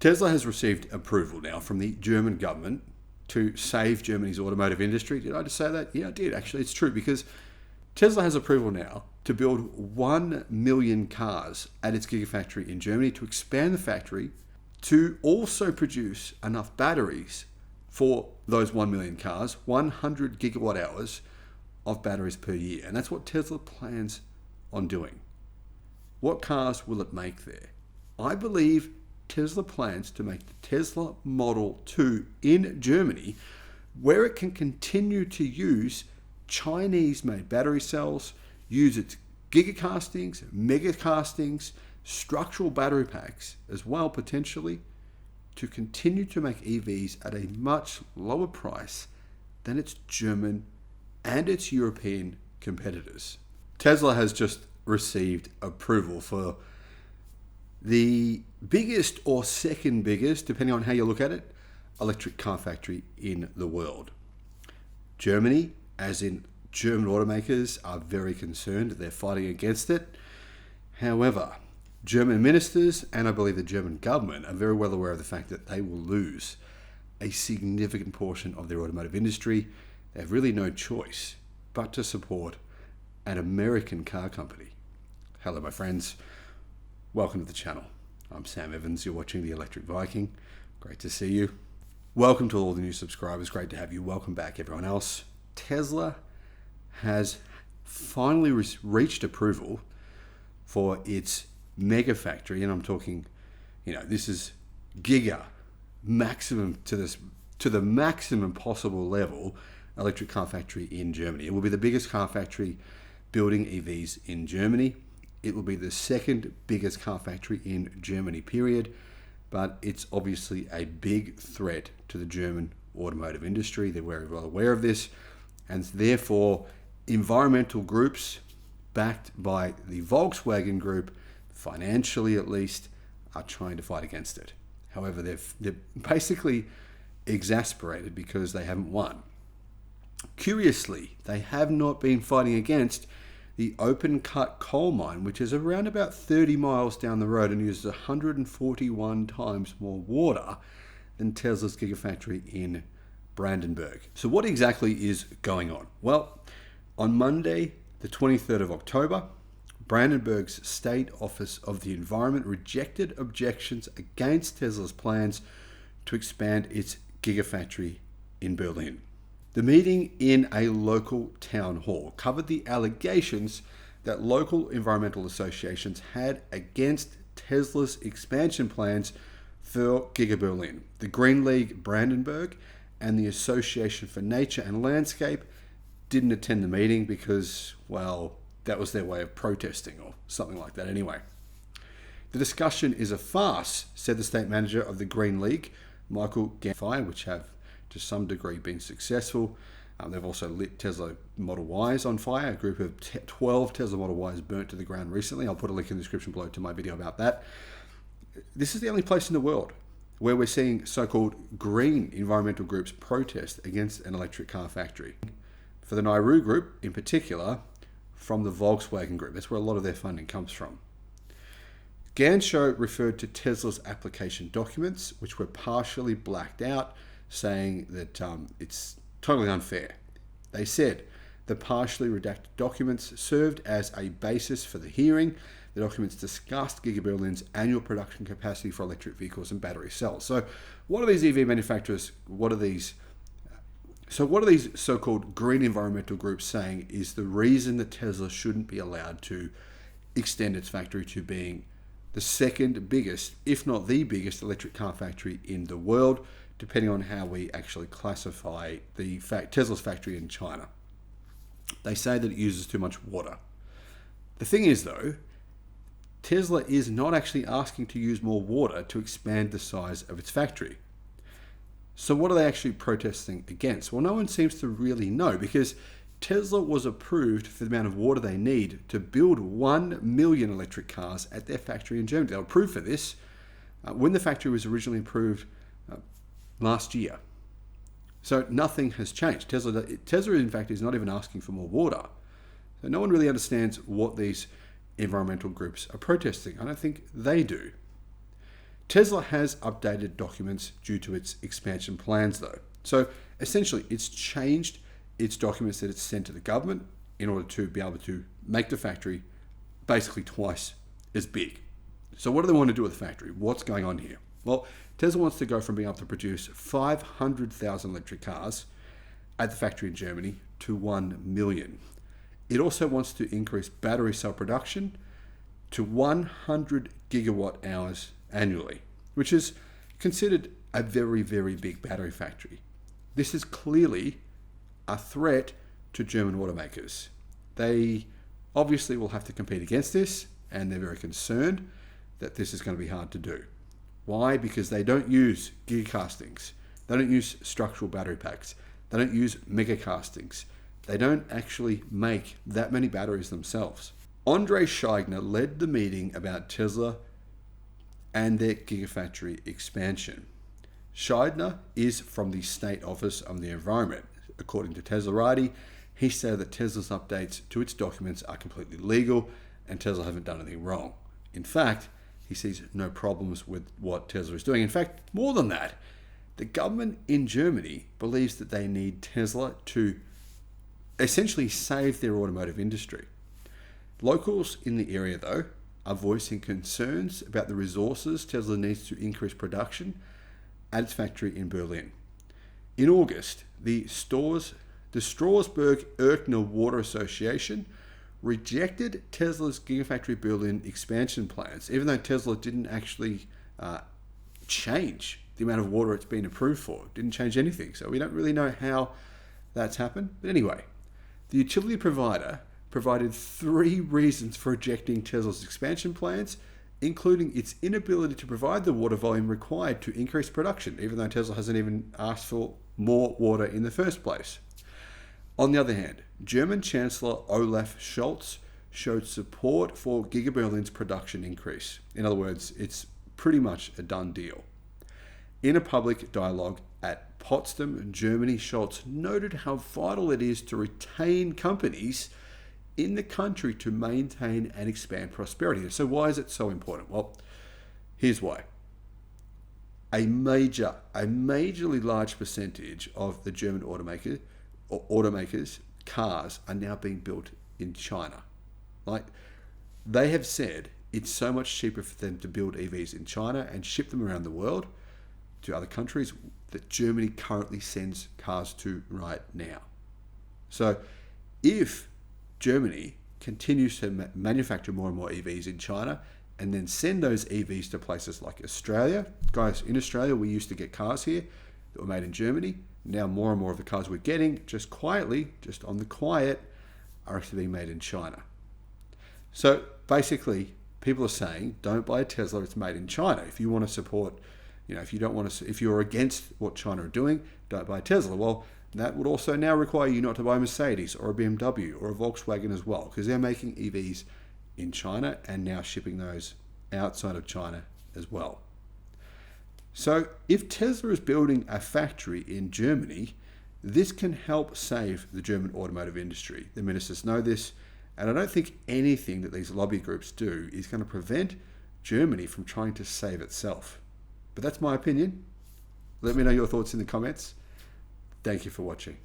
Tesla has received approval now from the German government to save Germany's automotive industry. Did I just say that? Yeah, I did. Actually, it's true, because Tesla has approval now to build 1 million cars at its Gigafactory in Germany, to expand the factory to also produce enough batteries for those 1 million cars, 100 gigawatt hours of batteries per year. And that's what Tesla plans on doing. What cars will it make there? I believe Tesla plans to make the Tesla Model 2 in Germany, where it can continue to use Chinese-made battery cells, use its gigacastings, megacastings, structural battery packs as well, potentially, to continue to make EVs at a much lower price than its German and its European competitors. Tesla has just received approval for the biggest or second biggest, depending on how you look at it, electric car factory in the world. Germany, as in German automakers, are very concerned. They're fighting against it. However, German ministers and I believe the German government are very well aware of the fact that they will lose a significant portion of their automotive industry. They have really no choice but to support an American car company. Hello, my friends. Welcome to the channel. I'm Sam Evans. You're watching the Electric Viking. Great to see you. Welcome to all the new subscribers. Great to have you. Welcome back, everyone else. Tesla has finally reached approval for its mega factory, and I'm talking, this is giga, maximum to the maximum possible level electric car factory in Germany. It will be the biggest car factory building EVs in Germany. It will be the second biggest car factory in Germany, period. But it's obviously a big threat to the German automotive industry. They're very well aware of this. And therefore, environmental groups backed by the Volkswagen Group, financially at least, are trying to fight against it. However, they're basically exasperated because they haven't won. Curiously, they have not been fighting against the open cut coal mine, which is around about 30 miles down the road and uses 141 times more water than Tesla's Gigafactory in Brandenburg. So what exactly is going on? Well, on Monday, the 23rd of October, Brandenburg's State Office of the Environment rejected objections against Tesla's plans to expand its Gigafactory in Berlin. The meeting in a local town hall covered the allegations that local environmental associations had against Tesla's expansion plans for Giga Berlin. The Green League Brandenburg and the Association for Nature and Landscape didn't attend the meeting because, well, that was their way of protesting or something like that anyway. The discussion is a farce, said the state manager of the Green League, Michael Ganfire, which have to some degree been successful. They've also lit Tesla Model Ys on fire. A group of 12 Tesla Model Ys burnt to the ground recently. I'll put a link in the description below to my video about that. This is the only place in the world where we're seeing so-called green environmental groups protest against an electric car factory. For the Nauru group, in particular, from the Volkswagen Group. That's where a lot of their funding comes from. Ganshow referred to Tesla's application documents, which were partially blacked out, saying that it's totally unfair. They said the partially redacted documents served as a basis for the hearing. The documents discussed Giga Berlin's annual production capacity for electric vehicles and battery cells. So what are these EV manufacturers, what are these so-called green environmental groups saying is the reason that Tesla shouldn't be allowed to extend its factory to being the second biggest, if not the biggest, electric car factory in the world, depending on how we actually classify the Tesla's factory in China. They say that it uses too much water. The thing is, though, Tesla is not actually asking to use more water to expand the size of its factory. So what are they actually protesting against? Well, no one seems to really know, because Tesla was approved for the amount of water they need to build 1 million electric cars at their factory in Germany. They were approved for this when the factory was originally approved last year. So nothing has changed. Tesla, in fact, is not even asking for more water. So no one really understands what these environmental groups are protesting. I don't think they do. Tesla has updated documents due to its expansion plans though. So essentially it's changed its documents that it's sent to the government in order to be able to make the factory basically twice as big. So what do they want to do with the factory? What's going on here? Well, Tesla wants to go from being able to produce 500,000 electric cars at the factory in Germany to 1 million. It also wants to increase battery cell production to 100 gigawatt hours annually, which is considered a very, very big battery factory. This is clearly a threat to German automakers. They obviously will have to compete against this, and they're very concerned that this is going to be hard to do. Why? Because they don't use gigacastings. They don't use structural battery packs. They don't use mega castings. They don't actually make that many batteries themselves. Andre Scheigner led the meeting about Tesla and their gigafactory expansion. Scheidner is from the State Office of the Environment. According to Teslarati, he said that Tesla's updates to its documents are completely legal and Tesla haven't done anything wrong. In fact, he sees no problems with what Tesla is doing. In fact, more than that, the government in Germany believes that they need Tesla to essentially save their automotive industry. Locals in the area, though, are voicing concerns about the resources Tesla needs to increase production at its factory in Berlin. In August, the Strasbourg-Erkner Water Association rejected Tesla's Gigafactory Berlin expansion plans, even though Tesla didn't actually change the amount of water it's been approved for. It didn't change anything, so we don't really know how that's happened. But anyway, the utility provider provided 3 reasons for rejecting Tesla's expansion plans, including its inability to provide the water volume required to increase production, even though Tesla hasn't even asked for more water in the first place. On the other hand, German Chancellor Olaf Scholz showed support for Giga Berlin's production increase. In other words, it's pretty much a done deal. In a public dialogue at Potsdam, Germany, Scholz noted how vital it is to retain companies in the country to maintain and expand prosperity. So why is it so important? Well, here's why. A majorly large percentage of the German automakers' cars are now being built in China. Like, they have said it's so much cheaper for them to build EVs in China and ship them around the world to other countries that Germany currently sends cars to right now. So if Germany continues to manufacture more and more EVs in China and then send those EVs to places like Australia. Guys, in Australia, we used to get cars here that were made in Germany. Now more and more of the cars we're getting, just quietly, just on the quiet, are actually being made in China. So basically, people are saying, don't buy a Tesla, it's made in China. If you want to support, if you're against what China are doing, don't buy a Tesla. Well, that would also now require you not to buy a Mercedes or a BMW or a Volkswagen as well, because they're making EVs in China and now shipping those outside of China as well. So if Tesla is building a factory in Germany, this can help save the German automotive industry. The ministers know this, and I don't think anything that these lobby groups do is going to prevent Germany from trying to save itself. But that's my opinion. Let me know your thoughts in the comments. Thank you for watching.